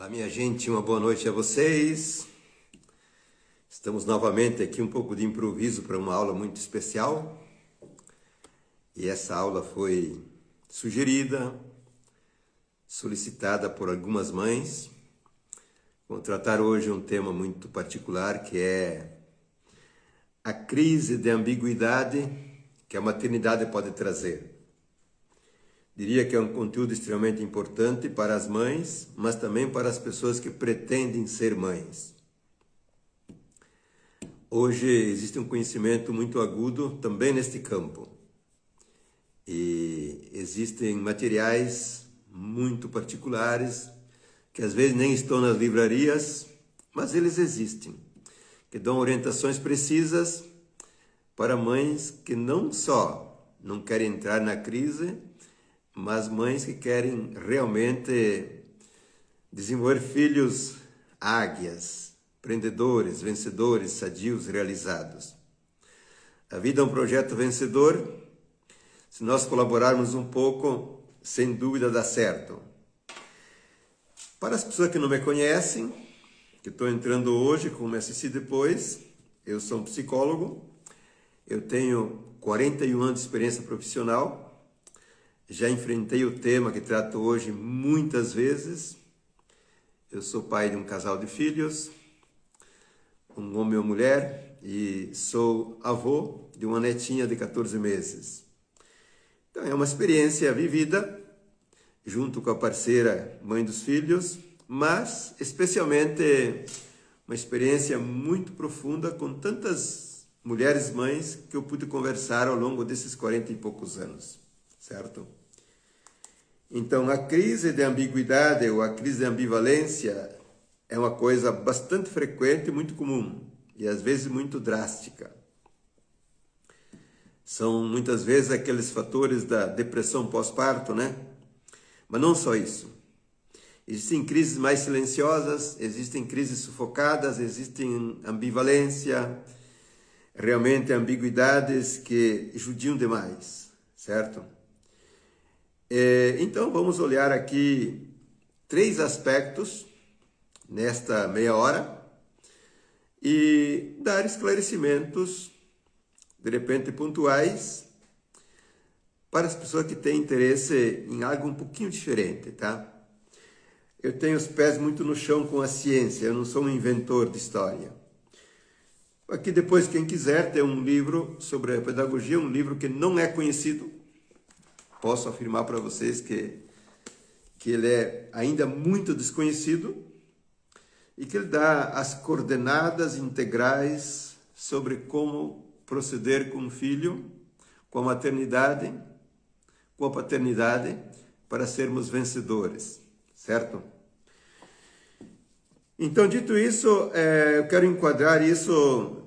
Olá, minha gente, uma boa noite a vocês. Estamos novamente aqui um pouco de improviso para uma aula muito especial. E essa aula foi sugerida, solicitada por algumas mães. Vou tratar hoje um tema muito particular, que é a crise de ambiguidade que a maternidade pode trazer. Diria que é um conteúdo extremamente importante para as mães, mas também para as pessoas que pretendem ser mães. Hoje existe um conhecimento muito agudo também neste campo. E existem materiais muito particulares, que às vezes nem estão nas livrarias, mas eles existem, que dão orientações precisas para mães que não só não querem entrar na crise, mas mães que querem realmente desenvolver filhos águias, empreendedores, vencedores, sadios, realizados. A vida é um projeto vencedor. Se nós colaborarmos um pouco, sem dúvida dá certo. Para as pessoas que não me conhecem, que estou entrando hoje, como me assisti depois, eu sou um psicólogo, eu tenho 41 anos de experiência profissional, já enfrentei o tema que trato hoje muitas vezes. Eu sou pai de um casal de filhos, um homem e uma mulher, e sou avô de uma netinha de 14 meses. Então é uma experiência vivida, junto com a parceira mãe dos filhos, mas especialmente uma experiência muito profunda com tantas mulheres mães que eu pude conversar ao longo desses 40 e poucos anos, certo? Então, a crise de ambiguidade ou a crise de ambivalência é uma coisa bastante frequente e muito comum, e às vezes muito drástica. São muitas vezes aqueles fatores da depressão pós-parto, né? Mas não só isso. Existem crises mais silenciosas, existem crises sufocadas, existem ambivalência, realmente ambiguidades que judiam demais, certo? Então, vamos olhar aqui 3 aspectos nesta meia hora e dar esclarecimentos, de repente pontuais, para as pessoas que têm interesse em algo um pouquinho diferente, tá? Eu tenho os pés muito no chão com a ciência, eu não sou um inventor de história. Aqui depois, quem quiser, tem um livro sobre a pedagogia, um livro que não é conhecido. Posso afirmar para vocês que ele é ainda muito desconhecido e que ele dá as coordenadas integrais sobre como proceder com o filho, com a maternidade, com a paternidade, para sermos vencedores, certo? Então, dito isso, eu quero enquadrar isso,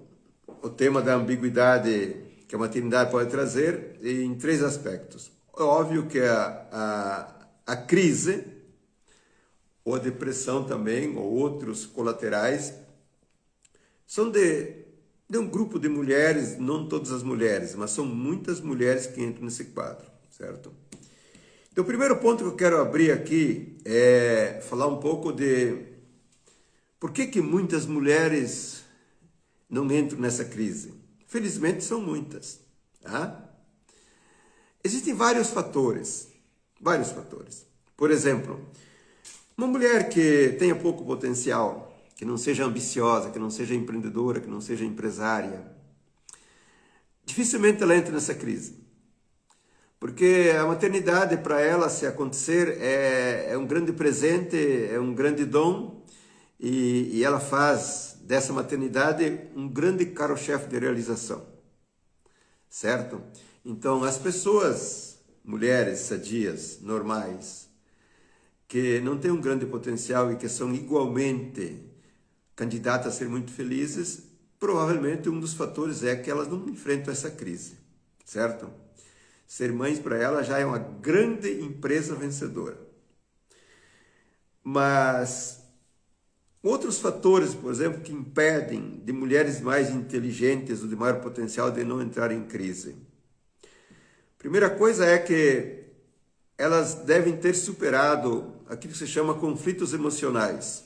o tema da ambiguidade que a maternidade pode trazer, em 3 aspectos. É óbvio que a crise, ou a depressão também, ou outros colaterais, são de um grupo de mulheres, não todas as mulheres, mas são muitas mulheres que entram nesse quadro, certo? Então, o primeiro ponto que eu quero abrir aqui é falar um pouco de por que muitas mulheres não entram nessa crise. Felizmente, são muitas, tá? Existem vários fatores. Por exemplo, uma mulher que tenha pouco potencial, que não seja ambiciosa, que não seja empreendedora, que não seja empresária, dificilmente ela entra nessa crise. Porque a maternidade, para ela, se acontecer, é um grande presente, é um grande dom, e ela faz dessa maternidade um grande carro-chefe de realização, certo? Então, as pessoas, mulheres sadias, normais, que não têm um grande potencial e que são igualmente candidatas a ser muito felizes, provavelmente um dos fatores é que elas não enfrentam essa crise, certo? Ser mães para elas já é uma grande empresa vencedora. Mas outros fatores, por exemplo, que impedem de mulheres mais inteligentes ou de maior potencial de não entrar em crise. Primeira coisa é que elas devem ter superado aquilo que se chama conflitos emocionais.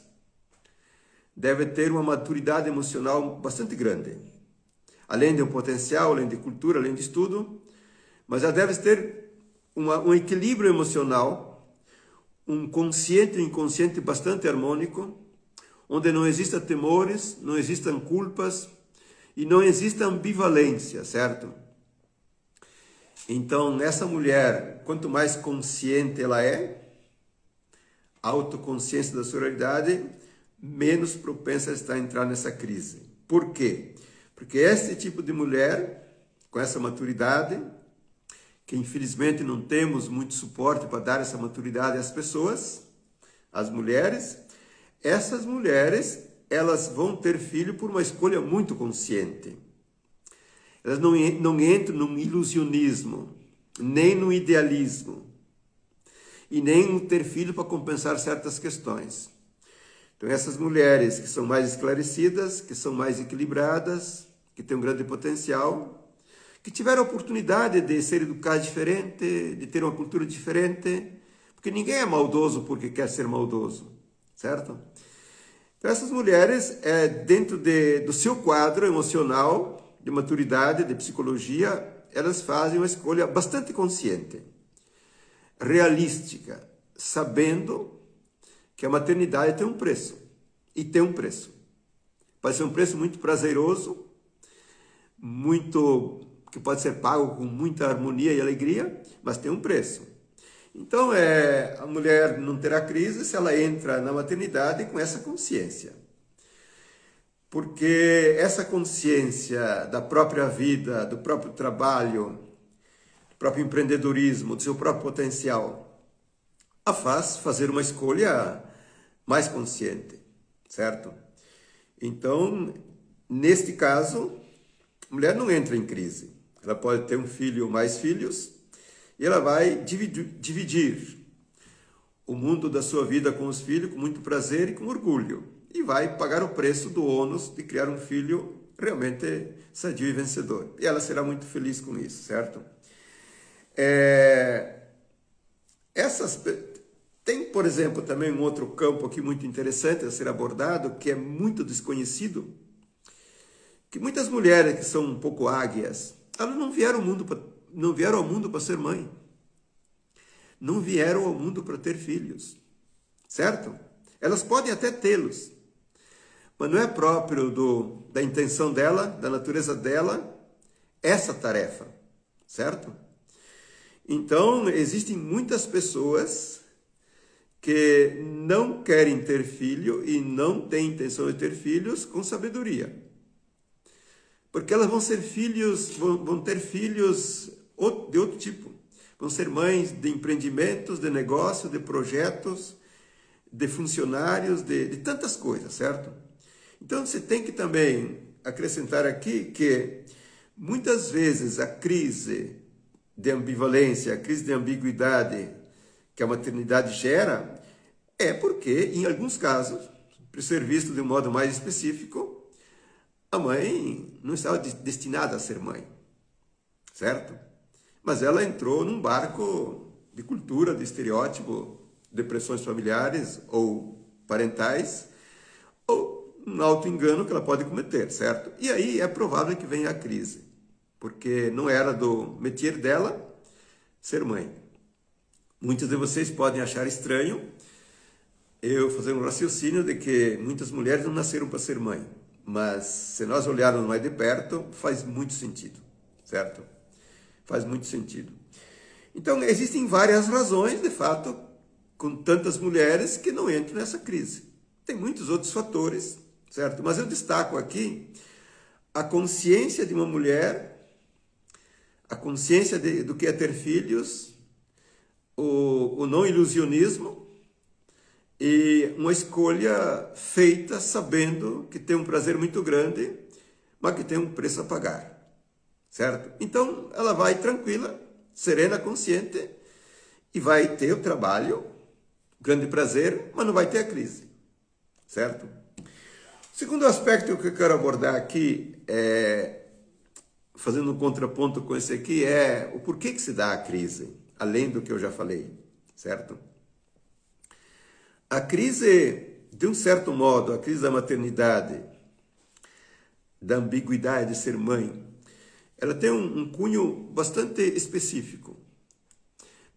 Deve ter uma maturidade emocional bastante grande. Além de um potencial, além de cultura, além de estudo, mas ela deve ter um equilíbrio emocional, um consciente e inconsciente bastante harmônico, onde não existam temores, não existam culpas e não exista ambivalência, certo? Então, essa mulher, quanto mais consciente ela é, autoconsciência da sua realidade, menos propensa está a entrar nessa crise. Por quê? Porque esse tipo de mulher, com essa maturidade, que infelizmente não temos muito suporte para dar essa maturidade às pessoas, às mulheres, essas mulheres, elas vão ter filho por uma escolha muito consciente. Elas não entram num ilusionismo, nem no idealismo, e nem no ter filho para compensar certas questões. Então, essas mulheres que são mais esclarecidas, que são mais equilibradas, que têm um grande potencial, que tiveram a oportunidade de ser educadas diferente, de ter uma cultura diferente, porque ninguém é maldoso porque quer ser maldoso, certo? Então, essas mulheres, dentro do seu quadro emocional, de maturidade, de psicologia, elas fazem uma escolha bastante consciente, realística, sabendo que a maternidade tem um preço, e tem um preço. Pode ser um preço muito prazeroso, que pode ser pago com muita harmonia e alegria, mas tem um preço. Então, a mulher não terá crise se ela entra na maternidade com essa consciência. Porque essa consciência da própria vida, do próprio trabalho, do próprio empreendedorismo, do seu próprio potencial, a faz fazer uma escolha mais consciente, certo? Então, neste caso, a mulher não entra em crise. Ela pode ter um filho ou mais filhos e ela vai dividir o mundo da sua vida com os filhos com muito prazer e com orgulho. E vai pagar o preço do ônus de criar um filho realmente sadio e vencedor. E ela será muito feliz com isso, certo? Tem, por exemplo, também um outro campo aqui muito interessante a ser abordado, que é muito desconhecido, que muitas mulheres que são um pouco águias, elas não vieram ao mundo para ser mãe. Não vieram ao mundo para ter filhos, certo? Elas podem até tê-los, mas não é próprio da intenção dela, da natureza dela, essa tarefa, certo? Então, existem muitas pessoas que não querem ter filho e não têm intenção de ter filhos com sabedoria. Porque elas vão ter filhos de outro tipo. Vão ser mães de empreendimentos, de negócios, de projetos, de funcionários, de tantas coisas, certo? Então, você tem que também acrescentar aqui que muitas vezes a crise de ambivalência, a crise de ambiguidade que a maternidade gera é porque, em alguns casos, para ser visto de um modo mais específico, a mãe não estava destinada a ser mãe, certo? Mas ela entrou num barco de cultura, de estereótipo, depressões familiares ou parentais, ou um auto-engano que ela pode cometer, certo? E aí é provável que venha a crise, porque não era do métier dela ser mãe. Muitos de vocês podem achar estranho eu fazer um raciocínio de que muitas mulheres não nasceram para ser mãe, mas se nós olharmos mais de perto, faz muito sentido, certo? Faz muito sentido. Então, existem várias razões, de fato, com tantas mulheres que não entram nessa crise. Tem muitos outros fatores, certo? Mas eu destaco aqui a consciência de uma mulher, a consciência do que é ter filhos, o não ilusionismo e uma escolha feita sabendo que tem um prazer muito grande, mas que tem um preço a pagar, certo? Então, ela vai tranquila, serena, consciente e vai ter o trabalho, grande prazer, mas não vai ter a crise, certo? O segundo aspecto que eu quero abordar aqui, fazendo um contraponto com esse aqui, é o porquê que se dá a crise, além do que eu já falei, certo? A crise, de um certo modo, a crise da maternidade, da ambiguidade de ser mãe, ela tem um cunho bastante específico.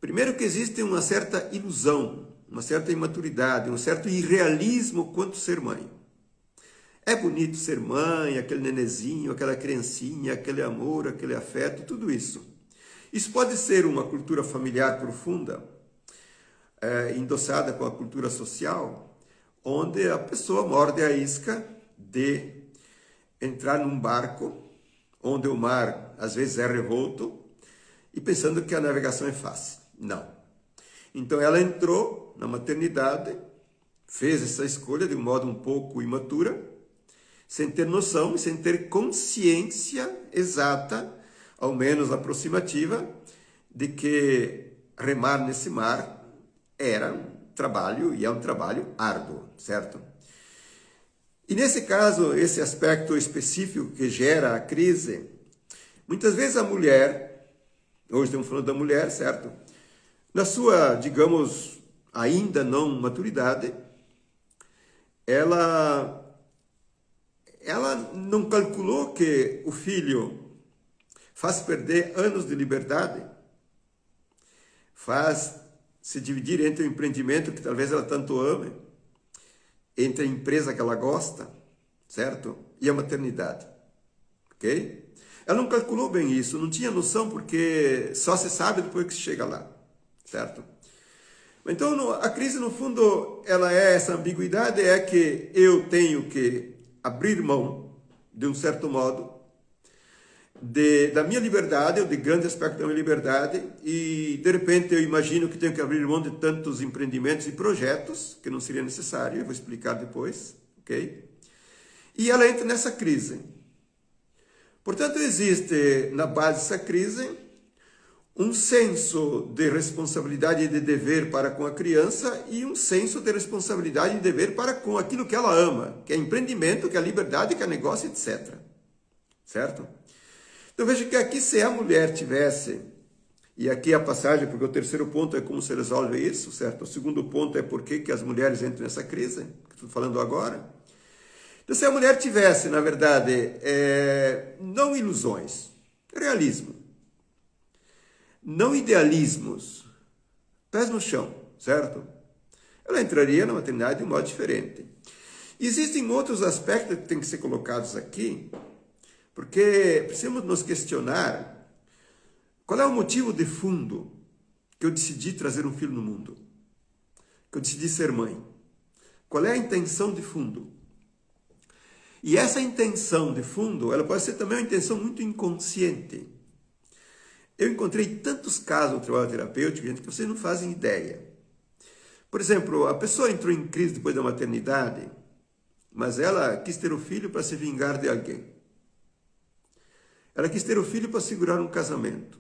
Primeiro que existe uma certa ilusão, uma certa imaturidade, um certo irrealismo quanto ser mãe. É bonito ser mãe, aquele nenezinho, aquela criancinha, aquele amor, aquele afeto, tudo isso. Isso pode ser uma cultura familiar profunda, endossada com a cultura social, onde a pessoa morde a isca de entrar num barco, onde o mar às vezes é revolto, e pensando que a navegação é fácil. Não. Então ela entrou na maternidade, fez essa escolha de um modo um pouco imatura, sem ter noção e sem ter consciência exata, ao menos aproximativa, de que remar nesse mar era um trabalho e é um trabalho árduo, certo? E nesse caso, esse aspecto específico que gera a crise, muitas vezes a mulher, hoje estamos falando da mulher, certo? Na sua, digamos, ainda não maturidade, ela não calculou que o filho faz perder anos de liberdade, faz se dividir entre o empreendimento que talvez ela tanto ame, entre a empresa que ela gosta, certo? E a maternidade, ok? Ela não calculou bem isso, não tinha noção, porque só se sabe depois que se chega lá, certo? Então, a crise, no fundo, ela é essa ambiguidade, é que eu tenho que abrir mão, de um certo modo, da minha liberdade, ou de grande aspecto da minha liberdade, e de repente eu imagino que tenho que abrir mão de tantos empreendimentos e projetos, que não seria necessário, eu vou explicar depois, ok? E ela entra nessa crise. Portanto, existe na base dessa crise um senso de responsabilidade e de dever para com a criança e um senso de responsabilidade e de dever para com aquilo que ela ama, que é empreendimento, que é liberdade, que é negócio, etc. Certo? Então veja que aqui, se a mulher tivesse, e aqui a passagem, porque o terceiro ponto é como se resolve isso, certo? O segundo ponto é por que as mulheres entram nessa crise, que estou falando agora. Então, se a mulher tivesse, na verdade, não ilusões, realismo, não idealismos, pés no chão, certo? Ela entraria na maternidade de um modo diferente. Existem outros aspectos que têm que ser colocados aqui, porque precisamos nos questionar qual é o motivo de fundo que eu decidi trazer um filho no mundo, que eu decidi ser mãe. Qual é a intenção de fundo? E essa intenção de fundo, ela pode ser também uma intenção muito inconsciente. Eu encontrei tantos casos no trabalho terapêutico, gente, que vocês não fazem ideia. Por exemplo, a pessoa entrou em crise depois da maternidade, mas ela quis ter o filho para se vingar de alguém. Ela quis ter o filho para segurar um casamento.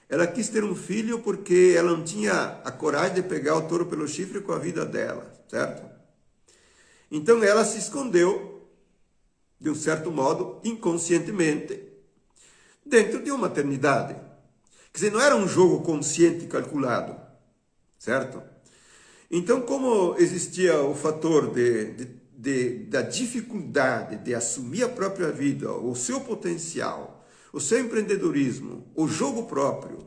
Ela quis ter um filho porque ela não tinha a coragem de pegar o touro pelo chifre com a vida dela, certo? Então ela se escondeu, de um certo modo, inconscientemente, dentro de uma maternidade. Quer dizer, não era um jogo consciente e calculado, certo? Então, como existia o fator da dificuldade de assumir a própria vida, o seu potencial, o seu empreendedorismo, o jogo próprio,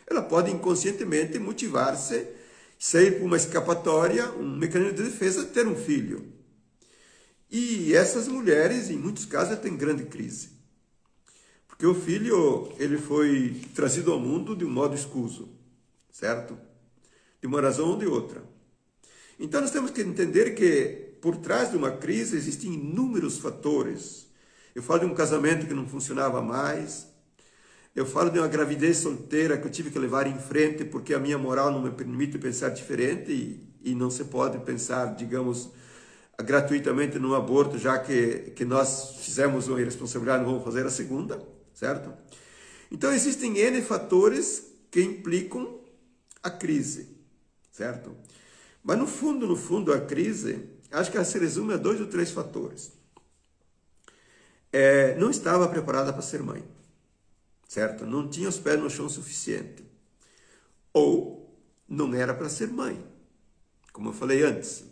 ela pode inconscientemente motivar-se, sair por uma escapatória, um mecanismo de defesa, ter um filho. E essas mulheres, em muitos casos, têm grande crise. Porque o filho, ele foi trazido ao mundo de um modo escuso, certo? De uma razão ou de outra. Então, nós temos que entender que, por trás de uma crise, existem inúmeros fatores. Eu falo de um casamento que não funcionava mais. Eu falo de uma gravidez solteira que eu tive que levar em frente porque a minha moral não me permite pensar diferente e não se pode pensar, digamos, gratuitamente no aborto, já que nós fizemos uma irresponsabilidade, não vamos fazer a segunda, certo? Então, existem N fatores que implicam a crise, certo? Mas, no fundo, a crise, acho que ela se resume a 2 ou 3 fatores. Não estava preparada para ser mãe, certo? Não tinha os pés no chão suficiente. Ou não era para ser mãe. como eu falei antes,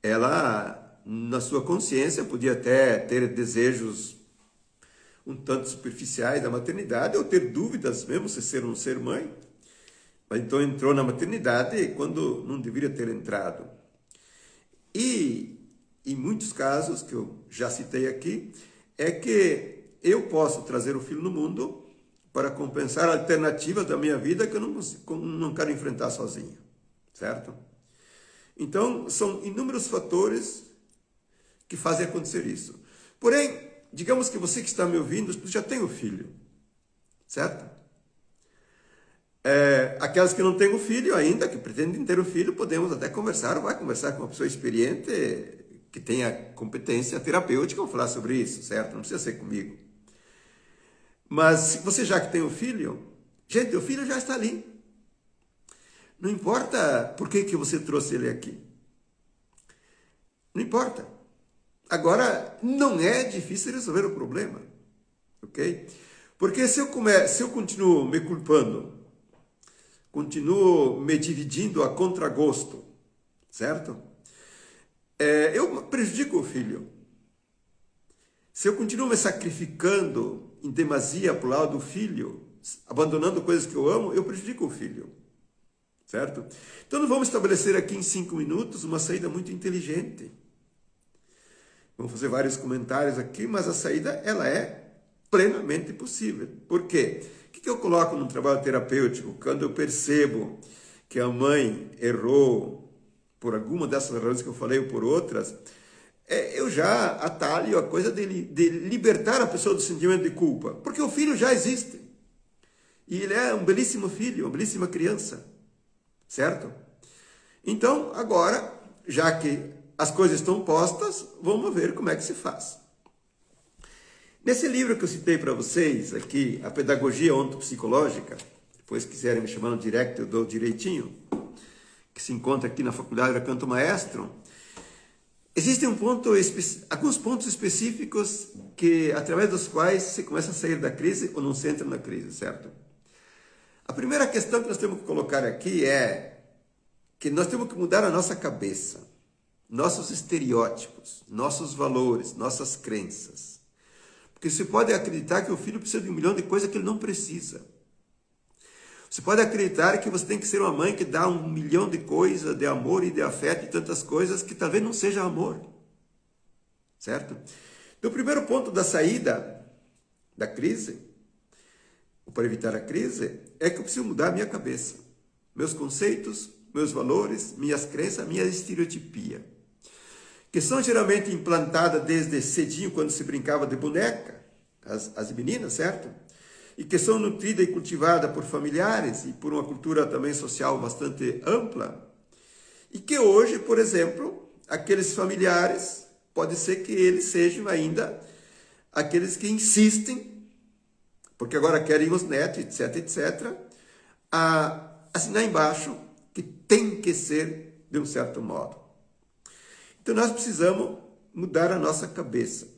ela, na sua consciência, podia até ter desejos um tanto superficiais da maternidade, ou ter dúvidas mesmo se ser ou não ser mãe. Mas então entrou na maternidade quando não deveria ter entrado. E, em muitos casos, que eu já citei aqui, é que eu posso trazer o filho no mundo para compensar alternativas da minha vida que eu não quero enfrentar sozinho, certo? Então, são inúmeros fatores que fazem acontecer isso. Porém, digamos que você que está me ouvindo já tem o filho, certo? Aquelas que não têm o filho ainda, que pretendem ter o filho, podemos até conversar, vai conversar com uma pessoa experiente, que tenha competência terapêutica, vou falar sobre isso, certo? Não precisa ser comigo. Mas se você já que tem o filho, gente, o filho já está ali. Não importa por que você trouxe ele aqui. Não importa. Agora, não é difícil resolver o problema, ok? Porque se eu continuo me culpando, continuo me dividindo a contragosto, certo? Eu prejudico o filho. Se eu continuo me sacrificando em demasia para o lado do filho, abandonando coisas que eu amo, eu prejudico o filho, certo? Então, nós vamos estabelecer aqui em 5 minutos uma saída muito inteligente. Vamos fazer vários comentários aqui, mas a saída, ela é plenamente possível. Por quê? O que eu coloco no trabalho terapêutico? Quando eu percebo que a mãe errou por alguma dessas razões que eu falei ou por outras, eu já atalho a coisa de libertar a pessoa do sentimento de culpa. Porque o filho já existe. E ele é um belíssimo filho, uma belíssima criança. Certo? Então, agora, já que as coisas estão postas, vamos ver como é que se faz. Nesse livro que eu citei para vocês aqui, A Pedagogia Ontopsicológica, depois quiserem me chamar no direct, eu dou direitinho, que se encontra aqui na Faculdade da Canto Maestro, existem alguns pontos específicos que, através dos quais você começa a sair da crise ou não se entra na crise, certo? A primeira questão que nós temos que colocar aqui é que nós temos que mudar a nossa cabeça, nossos estereótipos, nossos valores, nossas crenças. Porque você pode acreditar que o filho precisa de 1 milhão de coisas que ele não precisa. Você pode acreditar que você tem que ser uma mãe que dá 1 milhão de coisas, de amor e de afeto e tantas coisas que talvez não seja amor. Certo? Então, o primeiro ponto da saída da crise, ou para evitar a crise, é que eu preciso mudar a minha cabeça. Meus conceitos, meus valores, minhas crenças, minha estereotipia. Que são geralmente implantadas desde cedinho, quando se brincava de boneca, as meninas, certo? E que são nutridas e cultivadas por familiares e por uma cultura também social bastante ampla. E que hoje, por exemplo, aqueles familiares, pode ser que eles sejam ainda aqueles que insistem, porque agora querem os netos, etc, etc, a assinar embaixo que tem que ser de um certo modo. Então, nós precisamos mudar a nossa cabeça.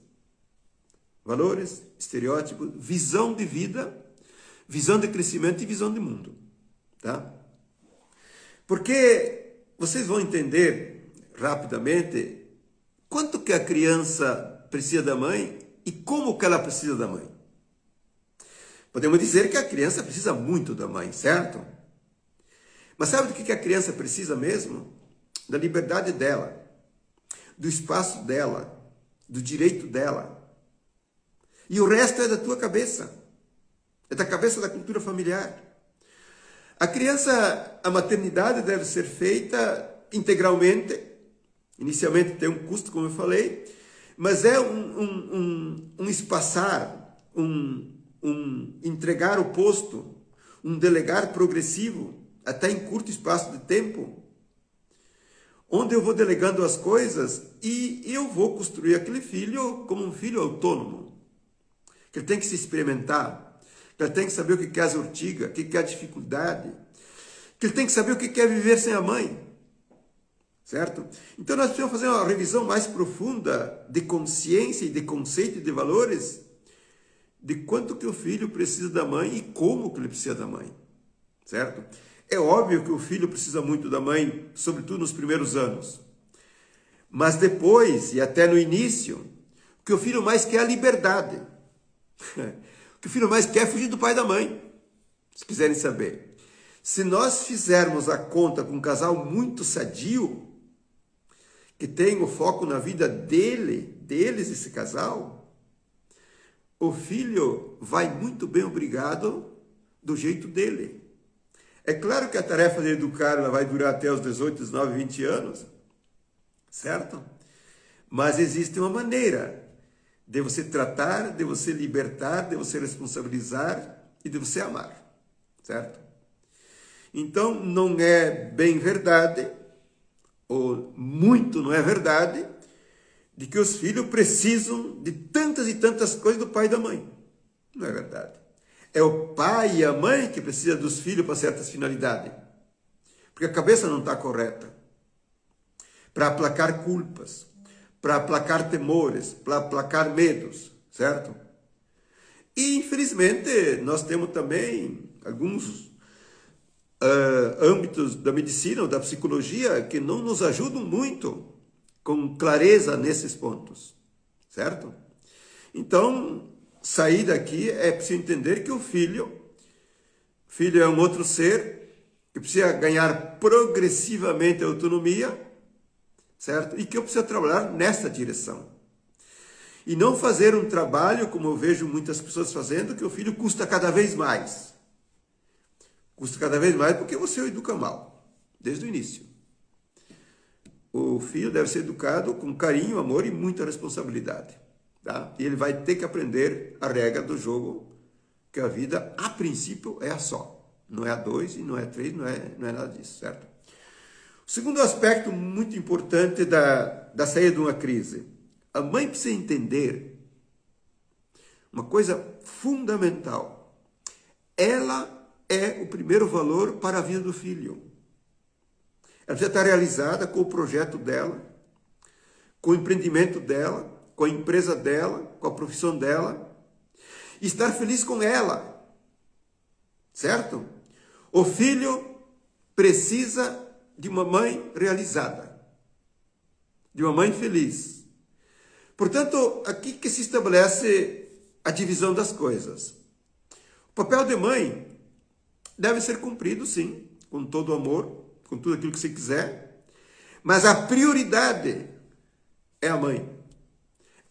Valores, estereótipos, visão de vida, visão de crescimento e visão de mundo. Tá? Porque vocês vão entender rapidamente quanto que a criança precisa da mãe e como que ela precisa da mãe. Podemos dizer que a criança precisa muito da mãe, certo? Mas sabe do que a criança precisa mesmo? Da liberdade dela, do espaço dela, do direito dela. E o resto é da tua cabeça. É da cabeça da cultura familiar. A criança, a maternidade deve ser feita integralmente. Inicialmente tem um custo, como eu falei, mas é um espaçar, um entregar o posto, um delegar progressivo, até em curto espaço de tempo, onde eu vou delegando as coisas e eu vou construir aquele filho como um filho autônomo, que ele tem que se experimentar, que ele tem que saber o que é as urtigas, o que é a dificuldade, que ele tem que saber o que é viver sem a mãe, certo? Então nós precisamos fazer uma revisão mais profunda de consciência e de conceito e de valores, de quanto que o filho precisa da mãe e como que ele precisa da mãe, certo? É óbvio que o filho precisa muito da mãe, sobretudo nos primeiros anos. Mas depois, e até no início, o que o filho mais quer é a liberdade. O que o filho mais quer é fugir do pai e da mãe, se quiserem saber. Se nós fizermos a conta com um casal muito sadio, que tem o foco na vida deles, esse casal, o filho vai muito bem obrigado do jeito dele. É claro que a tarefa de educar ela vai durar até os 18, 19, 20 anos, certo? Mas existe uma maneira de você tratar, de você libertar, de você responsabilizar e de você amar, certo? Então, não é bem verdade, ou muito não é verdade, de que os filhos precisam de tantas e tantas coisas do pai e da mãe. Não é verdade. É o pai e a mãe que precisam dos filhos para certas finalidades. Porque a cabeça não está correta. Para aplacar culpas, para aplacar temores, para aplacar medos, certo? E, infelizmente, nós temos também alguns âmbitos da medicina ou da psicologia que não nos ajudam muito com clareza nesses pontos, certo? Então, sair daqui é preciso entender que o filho é um outro ser que precisa ganhar progressivamente autonomia, certo? E que eu preciso trabalhar nessa direção. E não fazer um trabalho, como eu vejo muitas pessoas fazendo, que o filho custa cada vez mais. Custa cada vez mais porque você o educa mal, desde o início. O filho deve ser educado com carinho, amor e muita responsabilidade. Tá? E ele vai ter que aprender a regra do jogo, que a vida, a princípio, é a só. Não é a dois e não é a três, não é nada disso, certo? O segundo aspecto muito importante da saída de uma crise. A mãe precisa entender uma coisa fundamental. Ela é o primeiro valor para a vida do filho. Ela precisa estar realizada com o projeto dela, com o empreendimento dela, com a empresa dela, com a profissão dela, e estar feliz com ela, certo? O filho precisa de uma mãe realizada, de uma mãe feliz. Portanto, aqui que se estabelece a divisão das coisas. O papel de mãe deve ser cumprido, sim, com todo o amor, com tudo aquilo que você quiser, mas a prioridade é a mãe.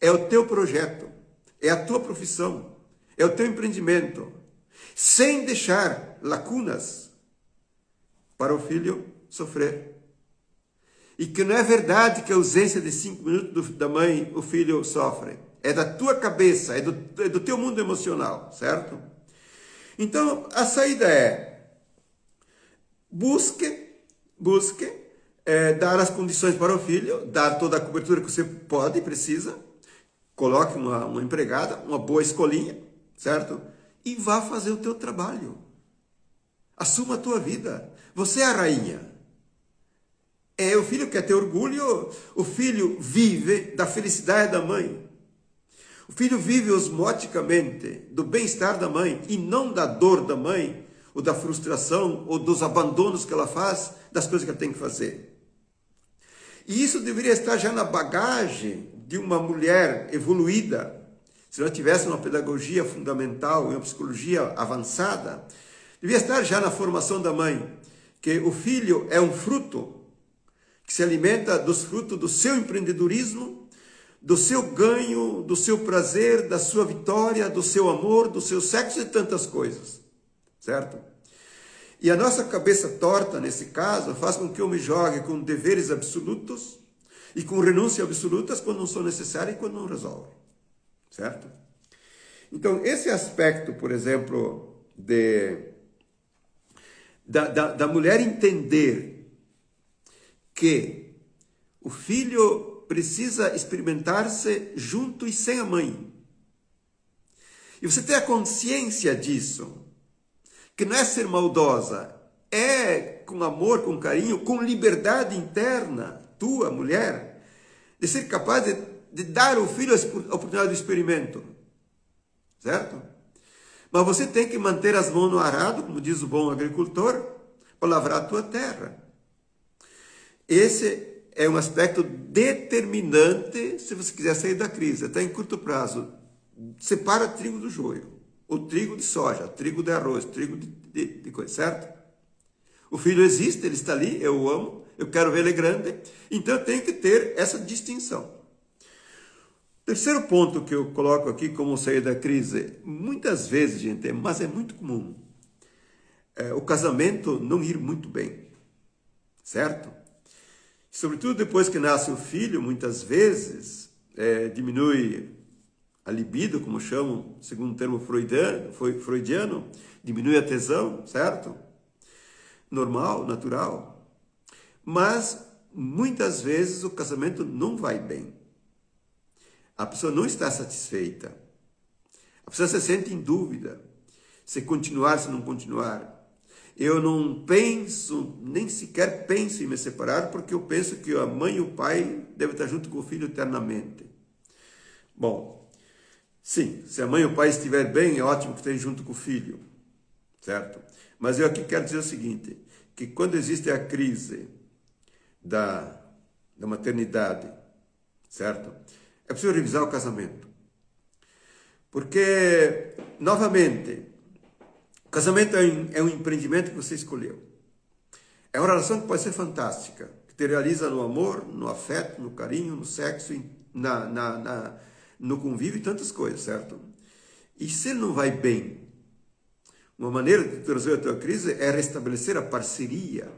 É o teu projeto, é a tua profissão, é o teu empreendimento, sem deixar lacunas para o filho sofrer. E que não é verdade que a ausência de 5 minutos da mãe, o filho sofre. É da tua cabeça, é do teu mundo emocional, certo? Então, a saída é busque dar as condições para o filho, dar toda a cobertura que você pode e precisa, coloque uma empregada, uma boa escolinha, certo? E vá fazer o teu trabalho. Assuma a tua vida. Você é a rainha. O filho quer ter orgulho, o filho vive da felicidade da mãe. O filho vive osmoticamente do bem-estar da mãe e não da dor da mãe, ou da frustração, ou dos abandonos que ela faz, das coisas que ela tem que fazer. E isso deveria estar já na bagagem de uma mulher evoluída. Se ela tivesse uma pedagogia fundamental, uma psicologia avançada, deveria estar já na formação da mãe, que o filho é um fruto que se alimenta dos frutos do seu empreendedorismo, do seu ganho, do seu prazer, da sua vitória, do seu amor, do seu sexo e tantas coisas, certo? E a nossa cabeça torta, nesse caso, faz com que eu me jogue com deveres absolutos e com renúncias absolutas quando não são necessárias e quando não resolvem, certo? Então, esse aspecto, por exemplo, da mulher entender que o filho precisa experimentar-se junto e sem a mãe. E você ter a consciência disso, que não é ser maldosa, é com amor, com carinho, com liberdade interna, tua, mulher, de ser capaz de dar ao filho a oportunidade do experimento, certo? Mas você tem que manter as mãos no arado, como diz o bom agricultor, para lavrar a tua terra. Esse é um aspecto determinante se você quiser sair da crise. Até em curto prazo, separa trigo do joio, o trigo de soja, trigo de arroz, trigo de coisa, certo? O filho existe, ele está ali, eu o amo, eu quero ver ele grande, então eu tenho que ter essa distinção. Terceiro ponto que eu coloco aqui como sair da crise, muitas vezes, gente, mas é muito comum, o casamento não ir muito bem, certo? Sobretudo depois que nasce o filho, muitas vezes diminui a libido, como chamam, segundo o termo freudiano, diminui a tesão, certo? Normal, natural. Mas muitas vezes o casamento não vai bem. A pessoa não está satisfeita. A pessoa se sente em dúvida se continuar, se não continuar. Eu não penso, nem sequer penso em me separar, porque eu penso que a mãe e o pai devem estar junto com o filho eternamente. Bom, sim, se a mãe e o pai estiverem bem, é ótimo que estejam junto com o filho, certo? Mas eu aqui quero dizer o seguinte, que quando existe a crise da maternidade, certo? É preciso revisar o casamento. Porque, novamente, o casamento é um empreendimento que você escolheu. É uma relação que pode ser fantástica, que te realiza no amor, no afeto, no carinho, no sexo, no convívio e tantas coisas, certo? E se não vai bem, uma maneira de resolver a tua crise é restabelecer a parceria,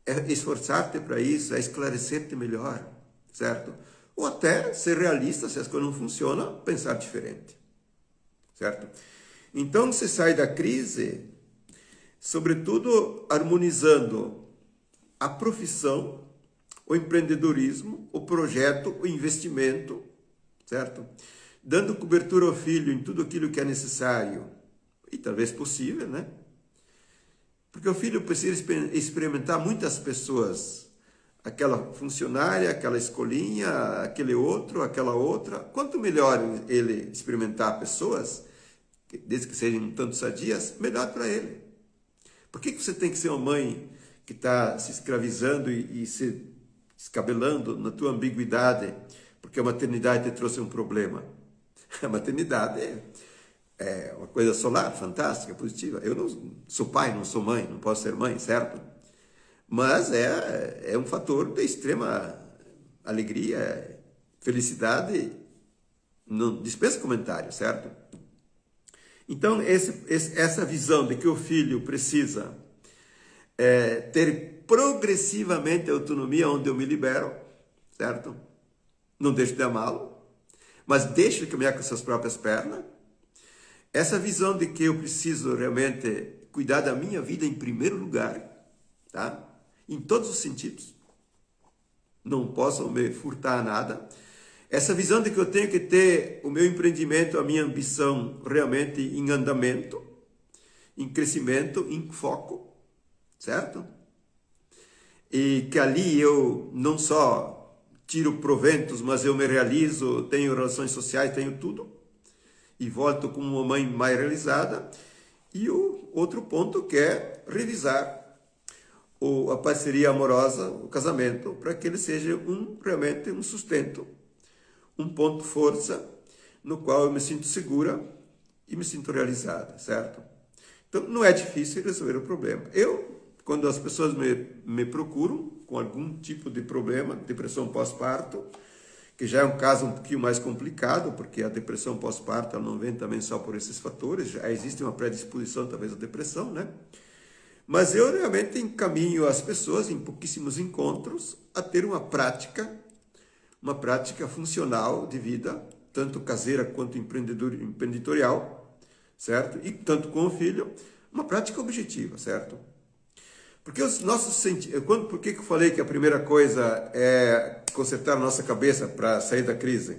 é esforçar-te para isso, é esclarecer-te melhor, certo? Ou até ser realista, se as coisas não funcionam, pensar diferente, certo? Então, você sai da crise, sobretudo, harmonizando a profissão, o empreendedorismo, o projeto, o investimento, certo? Dando cobertura ao filho em tudo aquilo que é necessário e talvez possível, né? Porque o filho precisa experimentar muitas pessoas, aquela funcionária, aquela escolinha, aquele outro, aquela outra. Quanto melhor ele experimentar pessoas, desde que sejam um tanto sadias, melhor para ele. Por que você tem que ser uma mãe que está se escravizando e se escabelando na tua ambiguidade, porque a maternidade te trouxe um problema? A maternidade é uma coisa solar, fantástica, positiva. Eu não sou pai, não sou mãe, não posso ser mãe, certo? Mas é um fator de extrema alegria, felicidade, não dispensa comentário, certo? Então, essa visão de que o filho precisa ter progressivamente autonomia onde eu me libero, certo? Não deixo de amá-lo, mas deixo de caminhar com suas próprias pernas. Essa visão de que eu preciso realmente cuidar da minha vida em primeiro lugar, tá? Em todos os sentidos. Não posso me furtar a nada. Essa visão de que eu tenho que ter o meu empreendimento, a minha ambição realmente em andamento, em crescimento, em foco, certo? E que ali eu não só tiro proventos, mas eu me realizo, tenho relações sociais, tenho tudo, e volto como uma mãe mais realizada. E o outro ponto que é revisar a parceria amorosa, o casamento, para que ele seja realmente um sustento, um ponto de força no qual eu me sinto segura e me sinto realizada, certo? Então, não é difícil resolver o problema. Quando as pessoas me procuram com algum tipo de problema, depressão pós-parto, que já é um caso um pouquinho mais complicado, porque a depressão pós-parto não vem também só por esses fatores, já existe uma predisposição talvez à depressão, né? Mas eu realmente encaminho as pessoas, em pouquíssimos encontros, a ter uma prática funcional de vida, tanto caseira quanto empreendedorial, certo? E tanto com o filho, uma prática objetiva, certo? Porque os nossos sentidos... Por que eu falei que a primeira coisa é consertar a nossa cabeça para sair da crise?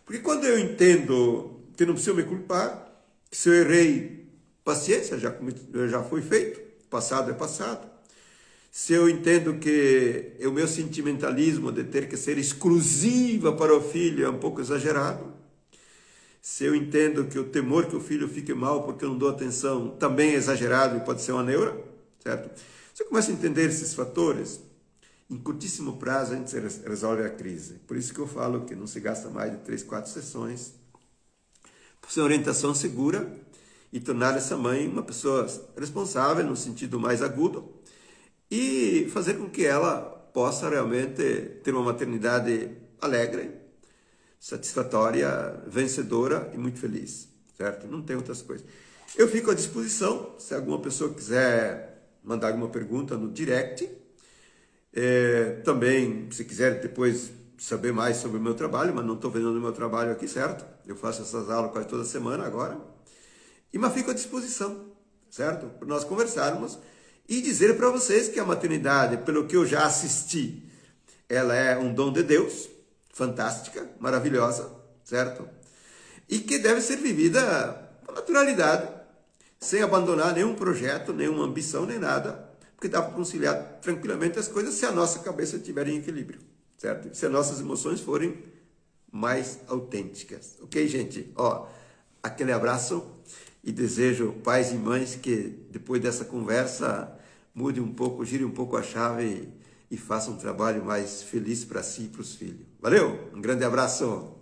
Porque quando eu entendo que não preciso me culpar, que se eu errei, paciência, já foi feito, passado é passado. Se eu entendo que o meu sentimentalismo de ter que ser exclusiva para o filho é um pouco exagerado, se eu entendo que o temor que o filho fique mal porque eu não dou atenção também é exagerado e pode ser uma neura, certo? Você começa a entender esses fatores, em curtíssimo prazo a gente resolve a crise. Por isso que eu falo que não se gasta mais de 3, 4 sessões. Por ser uma orientação segura e tornar essa mãe uma pessoa responsável no sentido mais agudo e fazer com que ela possa realmente ter uma maternidade alegre, satisfatória, vencedora e muito feliz, certo? Não tem outras coisas. Eu fico à disposição, se alguma pessoa quiser mandar alguma pergunta no direct. Também, se quiser depois saber mais sobre o meu trabalho, mas não estou vendendo o meu trabalho aqui, certo? Eu faço essas aulas quase toda semana agora. Mas fico à disposição, certo? Para nós conversarmos e dizer para vocês que a maternidade, pelo que eu já assisti, ela é um dom de Deus, fantástica, maravilhosa, certo? E que deve ser vivida com naturalidade, sem abandonar nenhum projeto, nenhuma ambição, nem nada, porque dá para conciliar tranquilamente as coisas se a nossa cabeça estiver em equilíbrio, certo? Se as nossas emoções forem mais autênticas. Ok, gente? Ó, aquele abraço e desejo, pais e mães, que depois dessa conversa mude um pouco, gire um pouco a chave e faça um trabalho mais feliz para si e para os filhos. Valeu? Um grande abraço!